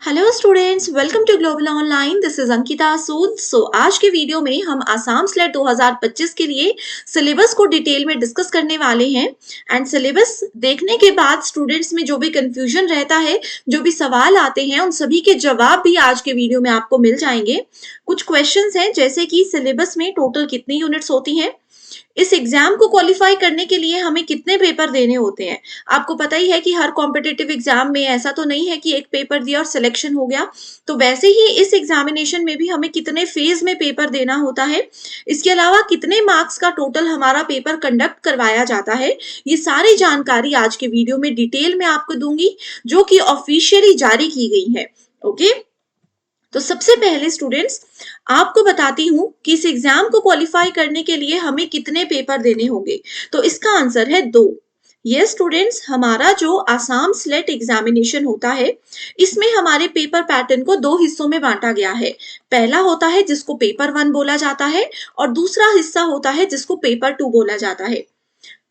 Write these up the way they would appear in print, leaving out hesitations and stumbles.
Hello students, welcome to global online. This is Ankita Sood. आज के video में हम आसाम स्लेट 2025 के लिए सिलेबस को डिटेल में डिस्कस करने वाले हैं। एंड सिलेबस देखने के बाद स्टूडेंट्स में जो भी कंफ्यूजन रहता है, जो भी सवाल आते हैं, उन सभी के जवाब भी आज के वीडियो में आपको मिल जाएंगे। कुछ क्वेश्चंस हैं जैसे कि सिलेबस में टोटल कितनी यूनिट्स होती हैं, इस एग्जाम को क्वालिफाई करने के लिए हमें कितने पेपर देने होते हैं। आपको पता ही है कि हर कॉम्पिटिटिव एग्जाम में ऐसा तो नहीं है कि एक पेपर दिया और सिलेक्शन हो गया, तो वैसे ही इस एग्जामिनेशन में भी हमें कितने फेज में पेपर देना होता है, इसके अलावा कितने मार्क्स का टोटल हमारा पेपर कंडक्ट करवाया जाता है, ये सारी जानकारी आज के वीडियो में डिटेल में आपको दूंगी, जो कि ऑफिशियली जारी की गई है। ओके, तो सबसे पहले स्टूडेंट्स आपको बताती हूं कि इस एग्जाम को क्वालिफाई करने के लिए हमें कितने पेपर देने होंगे। तो इसका आंसर है 2। ये स्टूडेंट्स, हमारा जो आसाम स्लेट एग्जामिनेशन होता है, इसमें हमारे पेपर पैटर्न को 2 हिस्सों में बांटा गया है। पहला होता है जिसको पेपर 1 बोला जाता है, और दूसरा हिस्सा होता है जिसको पेपर 2 बोला जाता है।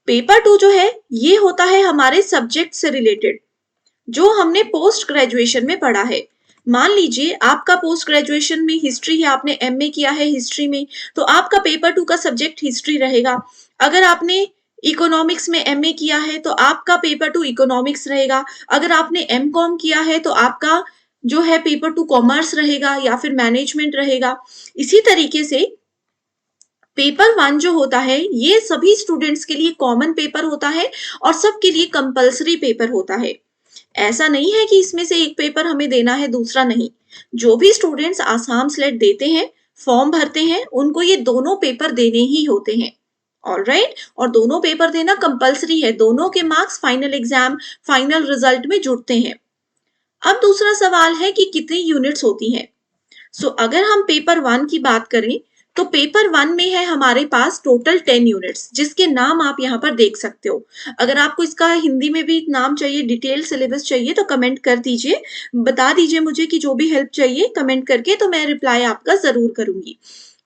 पेपर 2 जो है ये होता है हमारे सब्जेक्ट से रिलेटेड, जो हमने पोस्ट ग्रेजुएशन में पढ़ा है। मान लीजिए आपका पोस्ट ग्रेजुएशन में हिस्ट्री है, आपने एमए किया है हिस्ट्री में, तो आपका पेपर 2 का सब्जेक्ट हिस्ट्री रहेगा। अगर आपने इकोनॉमिक्स में एमए किया है तो आपका पेपर 2 इकोनॉमिक्स रहेगा। अगर आपने एमकॉम किया है तो आपका जो है पेपर 2 कॉमर्स रहेगा या फिर मैनेजमेंट रहेगा। इसी तरीके से पेपर 1 जो होता है ये सभी स्टूडेंट्स के लिए कॉमन पेपर होता है और सबके लिए कंपल्सरी पेपर होता है। ऐसा नहीं है कि इसमें से एक पेपर हमें देना है दूसरा नहीं। जो भी स्टूडेंट्स आसाम स्लेट देते हैं, फॉर्म भरते हैं, उनको ये दोनों पेपर देने ही होते हैं। ऑलराइट, और दोनों पेपर देना कंपलसरी है। दोनों के marks final exam, final result में जुड़ते हैं। अब दूसरा सवाल है कि कितनी यूनिट्स होती हैं। अगर हम पेपर 1 की बात करें तो पेपर 1 में है हमारे पास टोटल 10 यूनिट्स, जिसके नाम आप यहाँ पर देख सकते हो। अगर आपको इसका हिंदी में भी नाम चाहिए, डिटेल सिलेबस चाहिए, तो कमेंट कर दीजिए, बता दीजिए मुझे कि जो भी हेल्प चाहिए कमेंट करके, तो मैं रिप्लाई आपका जरूर करूंगी।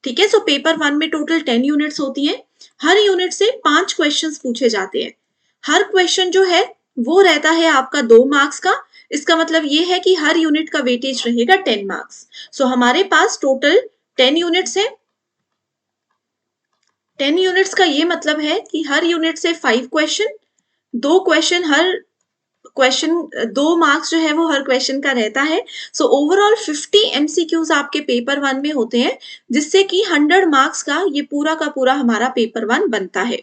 ठीक है, पेपर 1 में टोटल 10 यूनिट्स होती हैं। हर यूनिट से 5 क्वेश्चंस पूछे जाते हैं। हर क्वेश्चन जो है वो रहता है आपका 2 मार्क्स का। इसका मतलब ये है कि हर यूनिट का वेटेज रहेगा 10 मार्क्स। हमारे पास टोटल 10 यूनिट्स है। 10 यूनिट्स का ये मतलब है कि हर यूनिट से 5 क्वेश्चन, 2 क्वेश्चन हर क्वेश्चन, 2 मार्क्स जो है वो हर क्वेश्चन का रहता है। ओवरऑल 50 एमसीक्यूज आपके पेपर 1 में होते हैं, जिससे कि 100 मार्क्स का ये पूरा का पूरा हमारा पेपर 1 बनता है।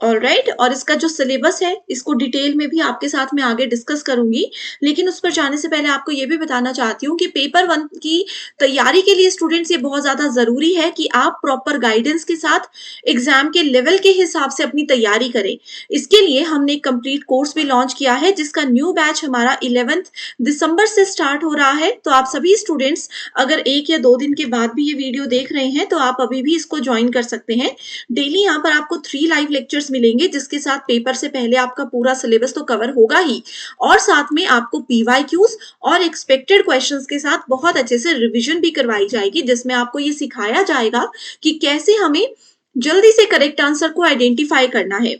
ऑलराइट, और इसका जो सिलेबस है इसको डिटेल में भी आपके साथ में आगे डिस्कस करूंगी, लेकिन उस पर जाने से पहले आपको ये भी बताना चाहती हूँ कि पेपर 1 की तैयारी के लिए स्टूडेंट्स ये बहुत ज्यादा जरूरी है कि आप प्रॉपर गाइडेंस के साथ एग्जाम के लेवल के हिसाब से अपनी तैयारी करें। इसके लिए हमने एक कंप्लीट कोर्स भी लॉन्च किया है, जिसका न्यू बैच हमारा 11 दिसंबर से स्टार्ट हो रहा है। तो आप सभी स्टूडेंट्स अगर 1 या 2 दिन के बाद भी ये वीडियो देख रहे हैं तो आप अभी भी इसको ज्वाइन कर सकते हैं। डेली यहाँ पर आपको 3 लाइव लेक्चर्स मिलेंगे, जिसके साथ पेपर से पहले आपका पूरा सिलेबस तो कवर होगा ही, और साथ में आपको पीवाईक्यूज और एक्सपेक्टेड क्वेश्चंस के साथ बहुत अच्छे से रिवीजन भी करवाई जाएगी, जिसमें आपको ये सिखाया जाएगा कि कैसे हमें जल्दी से करेक्ट आंसर को आइडेंटिफाई करना है।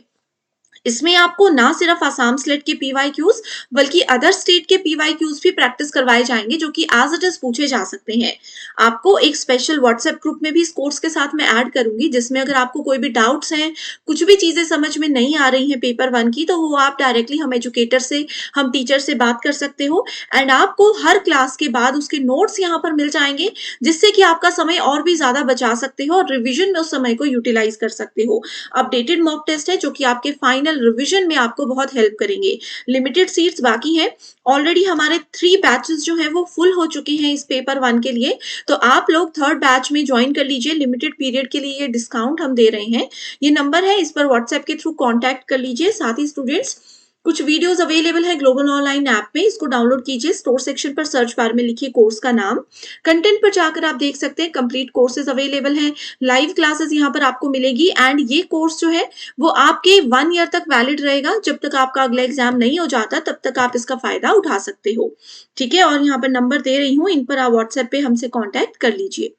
इसमें आपको ना सिर्फ आसाम स्लेट के पीवाईक्यूज बल्कि अदर स्टेट के पीवाईक्यूज भी प्रैक्टिस करवाए जाएंगे, जो कि एज इट इज पूछे जा सकते हैं। आपको एक स्पेशल व्हाट्सएप ग्रुप में भी इस कोर्स के साथ मैं ऐड करूंगी, जिसमें अगर आपको कोई भी डाउट्स हैं, कुछ भी चीजें समझ में नहीं आ रही हैं पेपर 1 की, तो वो आप डायरेक्टली हम एजुकेटर से, हम टीचर से बात कर सकते हो। एंड आपको हर क्लास के बाद उसके नोट्स यहाँ पर मिल जाएंगे, जिससे कि आपका समय और भी ज्यादा बचा सकते हो और रिविजन में उस समय को यूटिलाइज कर सकते हो। अपडेटेड मॉक टेस्ट है जो कि आपके फाइनल रिवीजन में आपको बहुत हेल्प करेंगे। लिमिटेड सीट्स बाकी हैं। ऑलरेडी हमारे 3 बैचेस जो हैं वो फुल हो चुके हैं इस पेपर 1 के लिए, तो आप लोग 3rd बैच में ज्वाइन कर लीजिए। लिमिटेड पीरियड के लिए ये डिस्काउंट हम दे रहे हैं। ये नंबर है, इस पर व्हाट्सएप के थ्रू कॉन्टैक्ट कर लीजिए। साथ ही स्टूडेंट्स, कुछ वीडियोस अवेलेबल है ग्लोबल ऑनलाइन ऐप में, इसको डाउनलोड कीजिए। स्टोर सेक्शन पर सर्च बार में लिखिए कोर्स का नाम, कंटेंट पर जाकर आप देख सकते हैं कंप्लीट कोर्सेज अवेलेबल हैं। लाइव क्लासेस यहाँ पर आपको मिलेगी, एंड ये कोर्स जो है वो आपके 1 ईयर तक वैलिड रहेगा। जब तक आपका अगला एग्जाम नहीं हो जाता तब तक आप इसका फायदा उठा सकते हो। ठीक है, और यहाँ पर नंबर दे रही हूँ, इन पर आप व्हाट्सएप पे हमसे कॉन्टैक्ट कर लीजिए।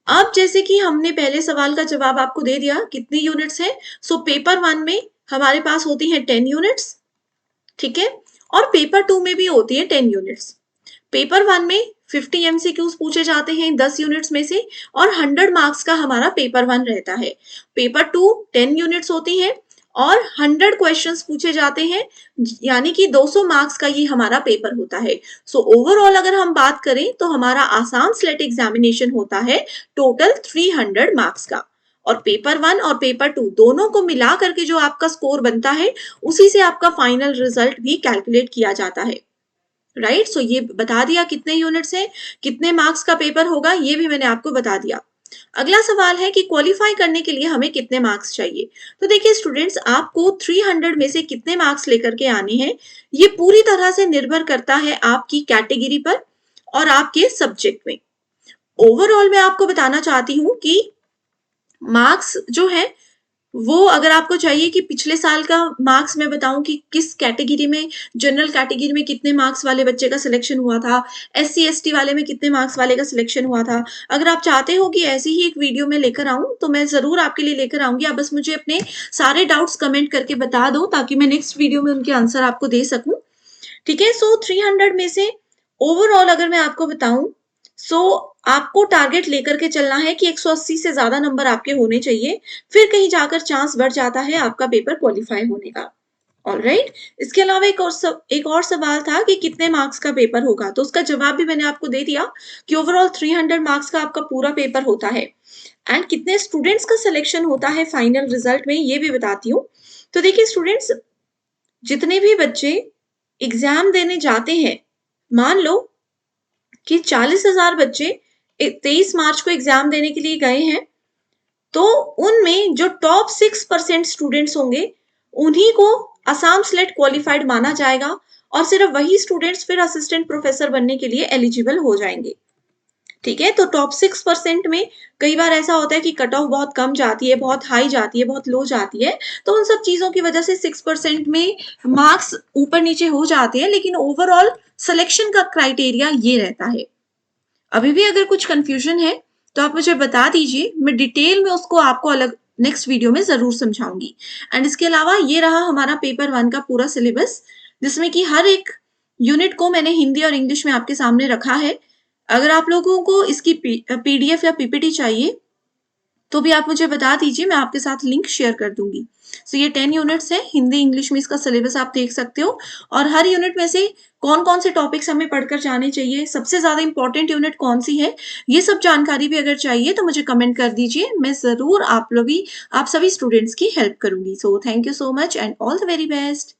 अब जैसे कि हमने पहले सवाल का जवाब आपको दे दिया, कितनी यूनिट्स हैं। पेपर 1 में हमारे पास होती हैं 10 यूनिट्स। ठीक है, और पेपर 2 में भी होती है 10 यूनिट्स। पेपर 1 में 50 एमसीक्यूज पूछे जाते हैं 10 यूनिट्स में से और 100 मार्क्स का हमारा पेपर 1 रहता है। पेपर 2 10 यूनिट्स होती है और 100 क्वेश्चंस पूछे जाते हैं, यानी कि 200 मार्क्स का ये हमारा पेपर होता है। सो ओवरऑल अगर हम बात करें तो हमारा आसाम स्लेट एग्जामिनेशन होता है टोटल 300 मार्क्स का, और पेपर 1 और पेपर 2 दोनों को मिला करके जो आपका स्कोर बनता है उसी से आपका फाइनल रिजल्ट भी कैलकुलेट किया जाता है। राइट, सो ये बता दिया कितने यूनिट्स है, कितने मार्क्स का पेपर होगा, ये भी मैंने आपको बता दिया। अगला सवाल है कि क्वालिफाई करने के लिए हमें कितने मार्क्स चाहिए। तो देखिए स्टूडेंट्स, आपको 300 में से कितने मार्क्स लेकर के आने हैं, ये पूरी तरह से निर्भर करता है आपकी कैटेगरी पर और आपके सब्जेक्ट में। ओवरऑल मैं आपको बताना चाहती हूँ कि मार्क्स जो है वो अगर आपको चाहिए कि पिछले साल का मार्क्स मैं बताऊं कि किस कैटेगरी में, जनरल कैटेगरी में कितने मार्क्स वाले बच्चे का सिलेक्शन हुआ था, एससी एसटी वाले में कितने मार्क्स वाले का सिलेक्शन हुआ था, अगर आप चाहते हो कि ऐसी ही एक वीडियो में लेकर आऊं तो मैं जरूर आपके लिए लेकर आऊंगी। आप बस मुझे अपने सारे डाउट्स कमेंट करके बता दो ताकि मैं नेक्स्ट वीडियो में उनके आंसर आपको दे सकूं। ठीक है, सो 300 में से ओवरऑल अगर मैं आपको बताऊं, सो आपको टारगेट लेकर के चलना है कि 180 से ज्यादा नंबर आपके होने चाहिए, फिर कहीं जाकर चांस बढ़ जाता है आपका पेपर क्वालिफाई होने का। ऑलराइट, इसके अलावा एक और सवाल था कि कितने मार्क्स का पेपर होगा, तो उसका जवाब भी मैंने आपको दे दिया कि ओवरऑल 300 मार्क्स का आपका पूरा पेपर होता है। एंड कितने स्टूडेंट्स का सिलेक्शन होता है फाइनल रिजल्ट में, ये भी बताती हूँ। तो देखिए स्टूडेंट्स, जितने भी बच्चे एग्जाम देने जाते हैं, मान लो कि 40,000 बच्चे 23 मार्च को एग्जाम देने के लिए गए हैं, तो उनमें जो टॉप 6% स्टूडेंट्स होंगे उन्हीं को असम स्लेट क्वालिफाइड माना जाएगा और सिर्फ वही स्टूडेंट्स फिर असिस्टेंट प्रोफेसर बनने के लिए एलिजिबल हो जाएंगे। ठीक है, तो टॉप 6% में कई बार ऐसा होता है कि कट ऑफ बहुत कम जाती है, बहुत हाई जाती है, बहुत लो जाती है, तो उन सब चीजों की वजह से 6% में मार्क्स ऊपर नीचे हो जाते हैं, लेकिन ओवरऑल सिलेक्शन का क्राइटेरिया ये रहता है। अभी भी अगर कुछ कंफ्यूजन है तो आप मुझे बता दीजिए, मैं डिटेल में उसको आपको अलग नेक्स्ट वीडियो में जरूर समझाऊंगी। एंड इसके अलावा ये रहा हमारा पेपर 1 का पूरा सिलेबस, जिसमें कि हर एक यूनिट को मैंने हिंदी और इंग्लिश में आपके सामने रखा है। अगर आप लोगों को इसकी पीडीएफ या पीपीटी चाहिए तो भी आप मुझे बता दीजिए, मैं आपके साथ लिंक शेयर कर दूंगी। सो ये 10 यूनिट्स है, हिंदी इंग्लिश में इसका सिलेबस आप देख सकते हो, और हर यूनिट में से कौन कौन से टॉपिक्स हमें पढ़कर जाने चाहिए, सबसे ज्यादा इंपॉर्टेंट यूनिट कौन सी है, ये सब जानकारी भी अगर चाहिए तो मुझे कमेंट कर दीजिए, मैं जरूर आप सभी स्टूडेंट्स की हेल्प करूंगी। So thank you so much and all the very best.